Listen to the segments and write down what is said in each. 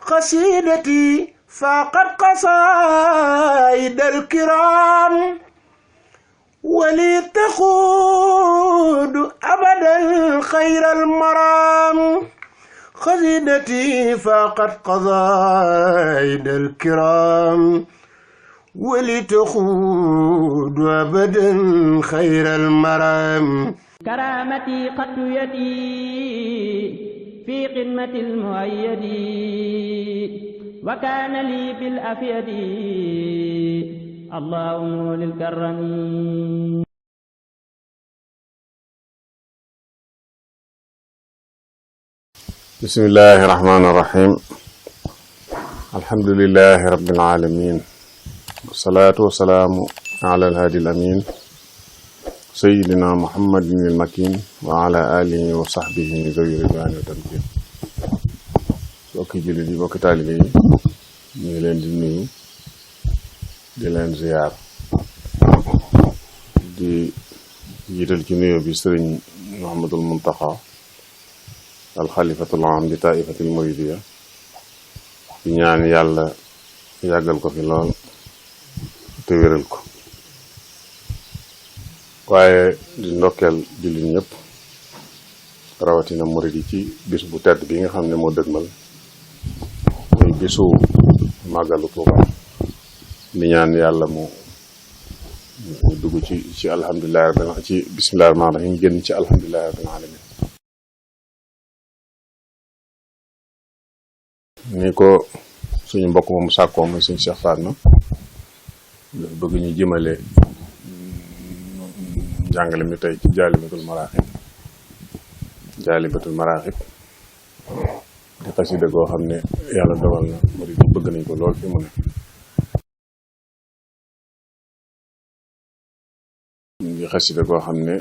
قصيدتي فاقت قصائد الكرام ولي تقود أبدا خير المرام قصيدتي فاقت قصائد الكرام ولتخوض أبدا خير المرام كرامتي قد يدي في خدمة المؤيد وكان لي بالأفيد اللهم للكرم. بسم الله الرحمن الرحيم. الحمد لله رب العالمين والصلاة والسلام على الهادي الأمين سيدنا محمد المكين وعلى آله وصحبه ذوي الرضوان والتمكين. bokki jullit yi bokki taalibe yi ñu ngi leen di nuyu di leen ziyaar di jiital ci nuyoo bi sëriñ Muhammadul Muntaxa alxalifatul aam di taifatul muridiya di ñaan yàlla yàggal ko fi lool te wéral ko waaye di ndokkeel jullit ñëpp rawatina murid yi ci bis bu tedd bi nga xam ne moo dëgmal muy bisu màggalu Tuuba di ñaan yàlla mu dugg ci alhamdulillahi rabbil ci bismillahi rahmaani rahiim génn ci alhamdulillahi rabbil alamin. ni ko suñu mbokk moomu sàkkoo muy suñu Cheikh Fatma bëgg ñu jëmale njàngale mi tey ci jaalibatul maraaxib di xasida goo xam ne yàlla dogal na murid yi bëgg nañ ko lool fi mu ne di xasida goo xam ne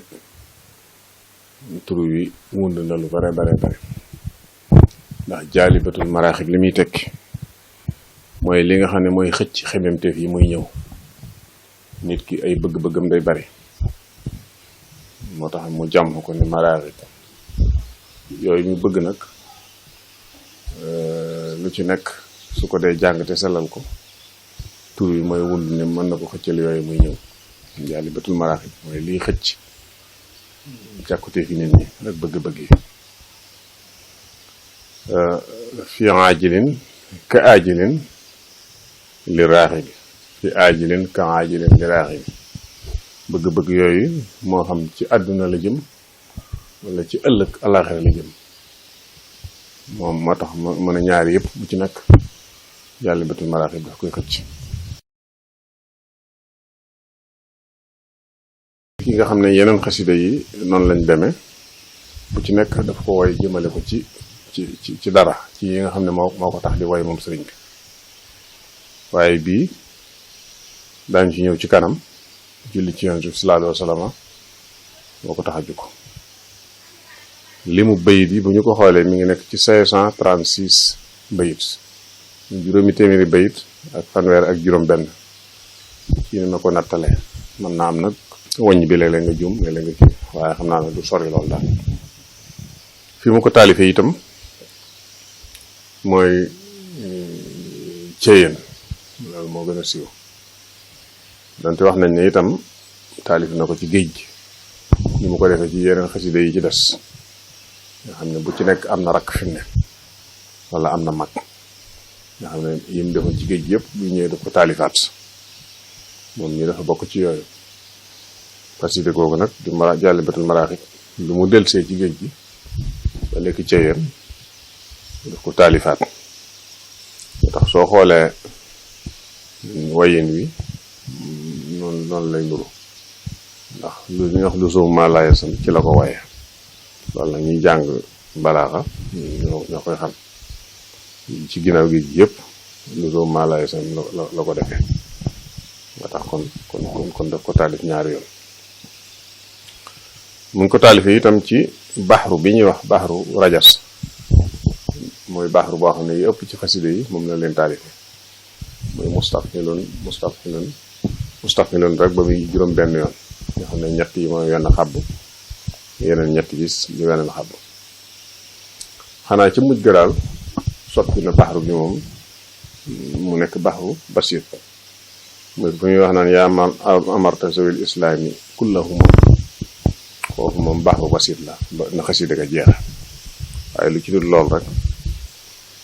tur wi wund na lu bare bare bare ndax jaalibatul maraaxib li muy tekki mooy li nga xam ne mooy xëcc xememteef yi muy ñëw nit ki ay bëgg-bëggam day bari moo tax mu jàmm ko ni maraaxib yooyu ñu bëgg nag lu ci nekk su ko dee jàng te sellal ko tur yi mooy wund ne mën na ko xëccal yooyu muy ñëw jaalibatul maraaxib mooy liy xëcc jàkkuteef yi nit ñi ak bëgg-bëgg yi fi aajilin ka aajilin li raaxibi fi aajilin ka aajilin li raaxibi bëgg-bëgg yooyu moo xam ci àdduna la jëm wala ci ëllëg àllaaxira la jëm moom moo tax mën a ñaari yëpp bu ci nekk jaalibatul maraaxib daf koy xëcc. ki nga xam ne yeneen xasida yi noonu lañ demee bu ci nekk daf ko woy jëmale ko ci dara ci yi nga xam ne moo ko tax di woy moom sëriñ bi waaye bii daañu ci ñëw ci kanam julli ci yonent bi sallallahu alayhi wa sallam moo ko tax a jóg. limu bayit yi bu ñu ko xoolee mi ngi nekk ci 536 bayit juróomi téeméeri bayit ak fanweer ak juróom benn ci ni ma ko nattalee mën naa am nag wàññi bi léeg-léeg nga juum léeg-léeg nga kii waaye xam naa ne du sori loolu daal fi mu ko taalifee itam mooy Ceyeen loolu moo gën a siiw donte wax nañ ne itam taalif na ko ci géej gi ni mu ko defee ci yeneen xasida yi ci des nga xam ne bu ci nekk am na rakk fi mu ne wala am na mag nga xam ne yim defoon ci géej gi yëpp bu ñëwee daf ko taalifaat moom ñi dafa bokk ci yooyu xasida googu nag di jaalibatul maraaxib lu mu delsee ci géej gi ba lekk Ceyeen daf ko taalifaat moo tax soo xoolee wayin wi noonu lay nuru ndax lu ñuy wax lu soomu maa laaya sam ci la ko waye loolu nag ñuy jàng balaaxa ñoo koy xam ci ginnaaw gi yëpp lu soomu maa laaya sam la ko defee nga tax kon daf ko taalif ñaari yoon mu ngi ko taalifee itam ci baxru bi ñuy wax baxru rajas mooy baxru boo xam ne yi ëpp ci xasida yi moom la leen taalifee mooy mustafilun rek ba muy juróom benn yoon nga xam ne ñett yi mooy wenn xabb yeneen ñett yi di weneen xabb xanaa ci mujj ga daal soppi na baxru bi moom mu nekk baxru basit mooy fu ñuy wax naan yaa amarta zawil islaami kullahuma foofu moom baxru basit la na xasida ga jeex waaye lu ci dul lool rek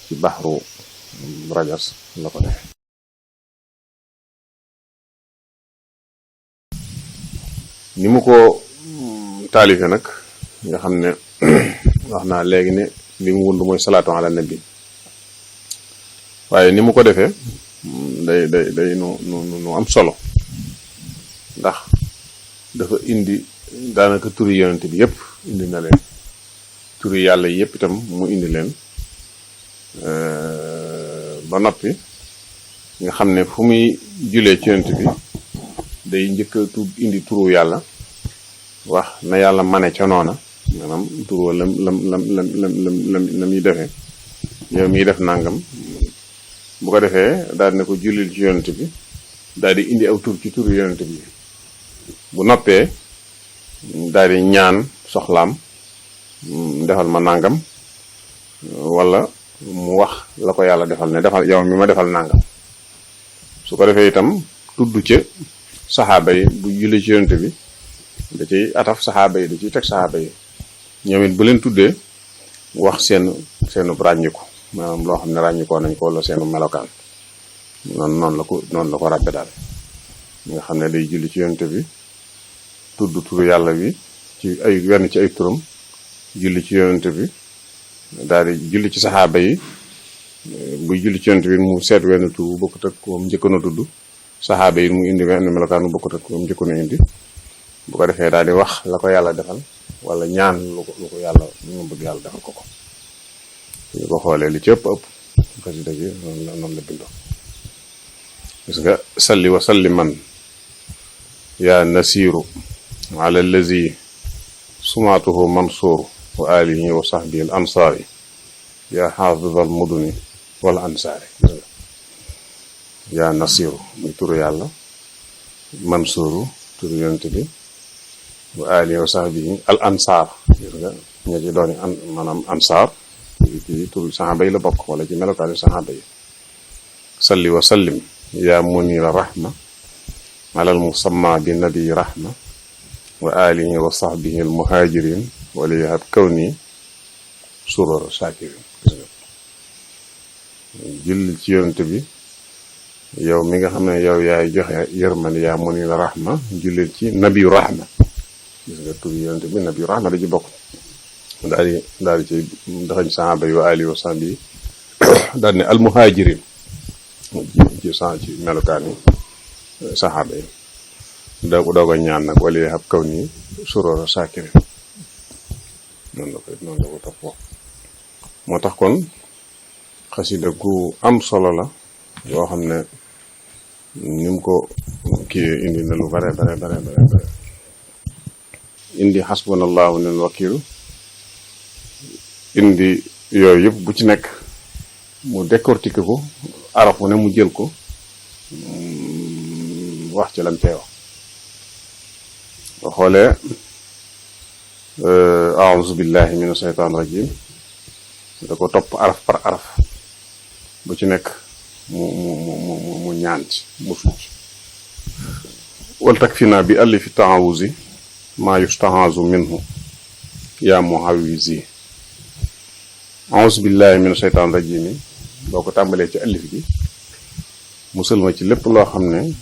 ci baxru rajas la ko def ni mu ko taalife nag nga xam ne wax naa léegi ne li mu wund mooy salaatu ala nabi waaye ni mu ko defee day nu am solo ndax dafa indi daanaka turi yonent bi yépp indi na leen turi yàlla yépp itam mu indi leen ba noppi nga xam ne fu muy julee ci yonent bi day njëkk a indi turu yàlla wax na yàlla mane ca noona maanaam turu la muy defee yow miy def nangam bu ko defee daal ne ko jullil ci yonent bi daal di indi aw tur ci turu yonent bi bu noppee daal di ñaan soxlaam defal ma nangam wala mu wax la ko yàlla defal ne defal yow mi ma defal nangam su ko defee itam tudd ca saxaaba yi bu julli ci yonent bi da ciy ataf saxaaba yi da ciy teg saxaaba yi ñoom it bu leen tuddee wax seenu ràññiku maanaam loo xam ne ràññikoo nañ ko wala seenu melokaan noonu la ko ràbbe daal nga xam ne day julli ci yonent bi tudd turu yàlla bi ci ay wenn ci ay turam julli ci yonent bi daal di julli ci saxaaba yi buy julli ci yonent bi mu seet wenn tur bu bokkut ak moom njëkkoon a tudd saxaaba yi mu indi wenn melokaan bu bokkut ak moom njëkkoon a indi bu ko defee daal di wax la ko yàlla defal wala ñaan lu ko yàlla lu mu bëgg yàlla defal ko ñu ko xoolee li ci ëpp xasida gi noonu la bindoo gis nga salli wa salliman yaa nasiru ala allazi sumaatuhu mansuuru wa alihi wa sahbihi al ansaari yaa xaafid al muduni wal ansaari gis nga yaa nasiru muy turu yàlla mansuuru turu yonent bi wa alihi wa sahbihi al ansaar gis nga ña ci dooni maanaam ansaar ci turu saxaaba yi la bokk wala ci melokaani saxaaba yi salli wa sallim yaa munira rahma alal musamma bi nabi rahma wa alihi wa sahbihi al muhajirin wala yahab kawni surara shakirin julli ci yonent bi yow mi nga xam ne yow yaay joxe yërmande yaa munira rahma julli ci nabi rahma gis nga tur yonent bi nabi rahma da ci bokk daal di ci daxañ saxaaba yi wa alihi wa sahbihi daal ne al muhajirin ci melokaan yi saxaaba yi doog a ñaan nag wala yahab kawni surara shakirin noonu la ko toppoo moo tax kon xasida gu am solo la yoo xam ne ni mu ko kii indi na lu bare indi xasbunallahu nil wakiil indi yooyu yëpp bu ci nekk mu décortiquer ko araf wu ne mu jël ko wax ci lam cee wax boo xoolee a'uuzu billahi mina shaytaani rajim da ko topp araf par araf bu ci nekk mu ñaan ci musul ci wal takfina bi alifi taawuzi maa yustahazu minhu yaa muhawizi a'uuzu billahi mina shaytaani rajim yi boo ko tàmbalee ci alif gi musal ma ci lépp loo xam ne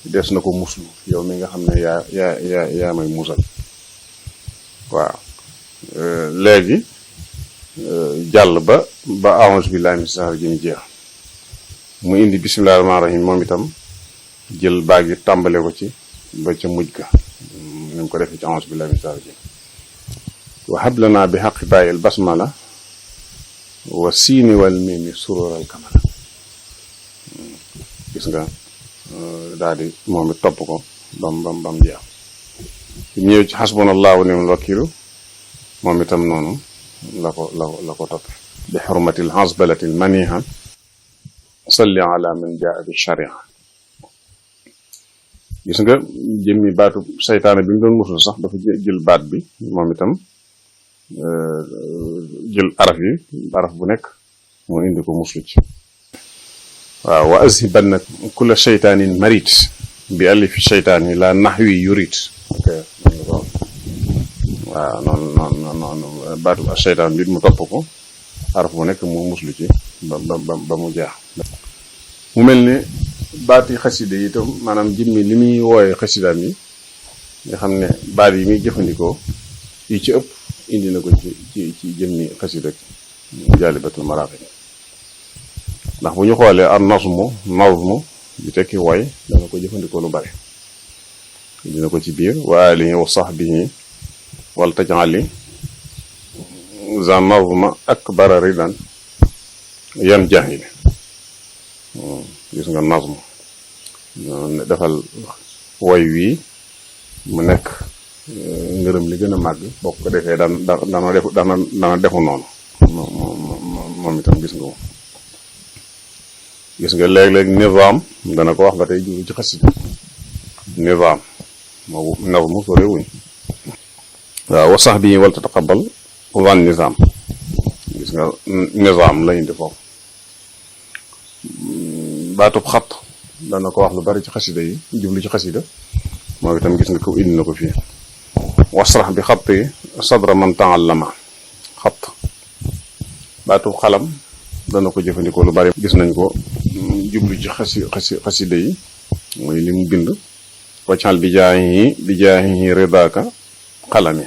des na ko muslu yow mi nga xam ne yaa may musal waaw léegi jàll ba a'uuzu billahi mina shaytaani rajim jeex mu indi bismillahi rahmaani rahim moom itam jël baag yi tàmbale ko ci ba ca mujj ga ni mu ko defee ci a'uuzu billahi mina shaytaani rajim wa hab lana bi haqqi bàyyil basmala wa siini wal miimi surural kamala gis nga daal di moom it topp ko bam jeex ñëw ci xasbunallahu wa ni'mal wakiilu moom itam noonu la ko toppe bi xurmatil hasbalatil maniha salli ala man jaa bi sharia gis nga jëmmi baatu saytaane bi mu doon musul sax dafa jël baat bi moom itam jël araf yi araf bu nekk mu indi ko muslu ci waaw wa azhiban nag kulla sheytaanin marit bi alifi sheytaan yi la naxwi yurit waaw noonu baatu sheytaan bi mu topp ko araf bu nekk mu muslu ci ba mu jeex mu mel ne baati xasida yi itam maanaam jëmmi li muy wooye xasidaam yi nga xam ne baat yi muy jëfandikoo yi ci ëpp indi na ko ci jëmmi xasida Jaalibatul Maraaxib ndax bu ñu xoolee ar nazmu bi tekki woy dana ko jëfandikoo lu bare dina ko ci biir wa alihi wa sahbihi wal tajali za nazma akbara ridan yan jahil gis nga nazmu defal woy wii mu nekk ngërëm li gën a màgg boo ko defee dana defu noonu moom itam gis nga léeg-léeg nizaam dana ko wax ba tey juru ci xasida nizaam moo nazmu sore wuñ waaw wa sax bi wal tataqabal wan nizaam gis nga nizaam la indi foofu baatub xat dana ko wax lu bari ci xasida yi jublu ci xasida moom itam gis nga ko indi na ko fii wasrax bi xatti sadra man taallama xat baatub xalam dana ko jëfandikoo lu bari gis nañ ko jublu ci xasida yi mooy li mu bind waccal bi jaahihi ridaaka xalami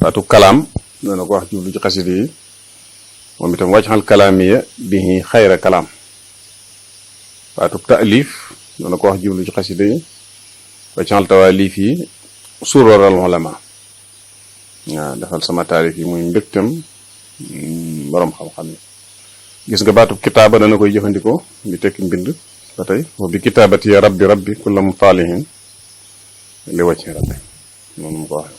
baatub kalaam dana ko wax jublu ci xasida yi moom itam waccal kalaamiya bihi xayra kalaam baatub taalif dana ko wax jublu ci xasida yi waccal tawaalif yi suroral ulama waaw defal sama taalif yi muy mbégtam borom xam-xam yi gis nga baatub kitaaba dana koy jëfandikoo di tekki mbind ba tey wa bi kitaabati ya rabbi kulla mutaalihin li wàcci rabbi noonu mu ko waxee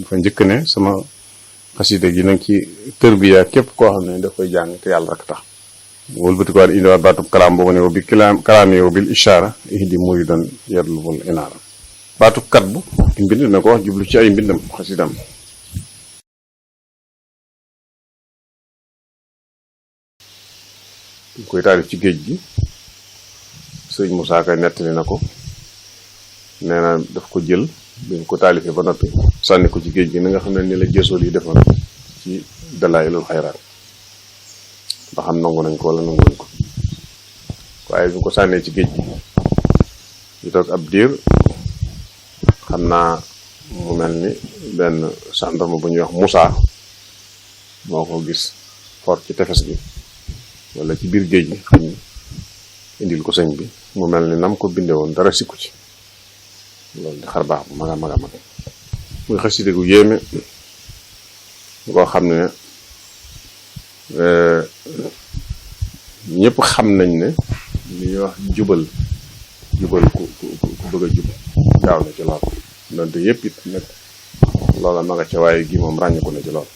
dafa njëkk ne sama xasida gi nag ci tërbiya képp koo xam ne daf koy jàng te yàlla rek tax wëlbati ko waat indiwaat baatub kalaam boobu ne wa bi kalaam yow bil ishaara ihdi muridan yadlubul inaara baatub kat bu mbind na ko wax jublu ci ay mbindam xasidam koy taalif ci géej gi sëñ Moussa Ka nettali na ko nee na daf ko jël bi mu ko taalifee ba noppi sànni ko ci géej gi na nga xam ne ni la jësool yi defoon ci dalaa'ilul xayraat ba xam nangu nañ ko wala nangu nañ ko waaye bi mu ko sànnee ci géej gi ñu toog ab diir xam naa mu mel ni benn gendarme bu ñuy wax Moussa moo ko gis fort ci tefes gi wala ci biir géej gi xam ni indil ko sëñ bi mu mel ni nam ko binde woon dara sikku ci loolu di xar baax bu mag a mag a mag muy xasida gu yéeme ngoo xam ne ñëpp xam nañ ne li ñuy wax jubal ku bëgg a jub gaaw na ci lool donte yëpp it nag loola ma nga ca waaye gi moom ràññiku na ci lool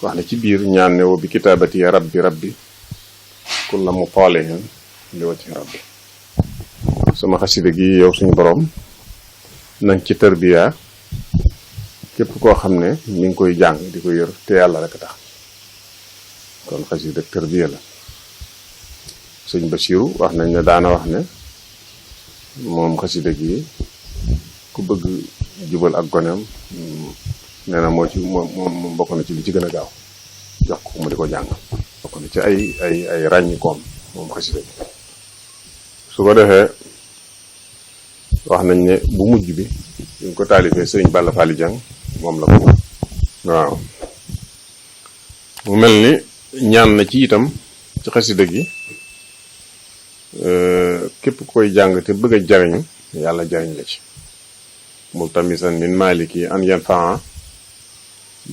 wax ne ci biir ñaan ne wo bi kitaabati ya rabbi kulla mutaalihin li wajhi rabbi sama xasida gi yow suñu borom nañ ci tërbiya képp koo xam ne mi ngi koy jàng di ko yër te yàlla rek tax kon xasida tërbiya la sëñ Basiru wax nañ ne daana wax ne moom xasida gi ku bëgg jubal ak goneem nee na moom bokk na ci li ci gën a gaaw jox ko mu di ko jàng bokk na ci ay ràññikoom moom xasida gi su ko defee wax nañ ne bu mujj bi ñu ko taalifee sëriñ Balla Fally Dieng moom la ko waaw mu mel ni ñaan na ci itam ci xasida gi képp koy jàng te bëgg a jariñu yàlla jariñ la ci multamisan min maliki an yanfaa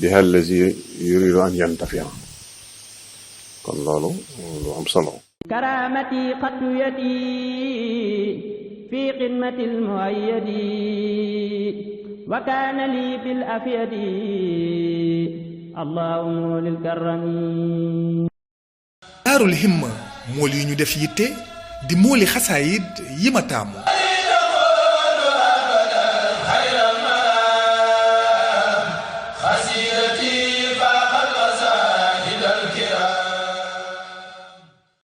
biha allazi yuridu an yantafia kon loolu lu am solo karamati xattu yadi fi xidmati almuayyadi wa kaana li bil afyadi allahumma lil karami daarul himma mool yi ñu def yitte di mooli xasaayid yi ma taamu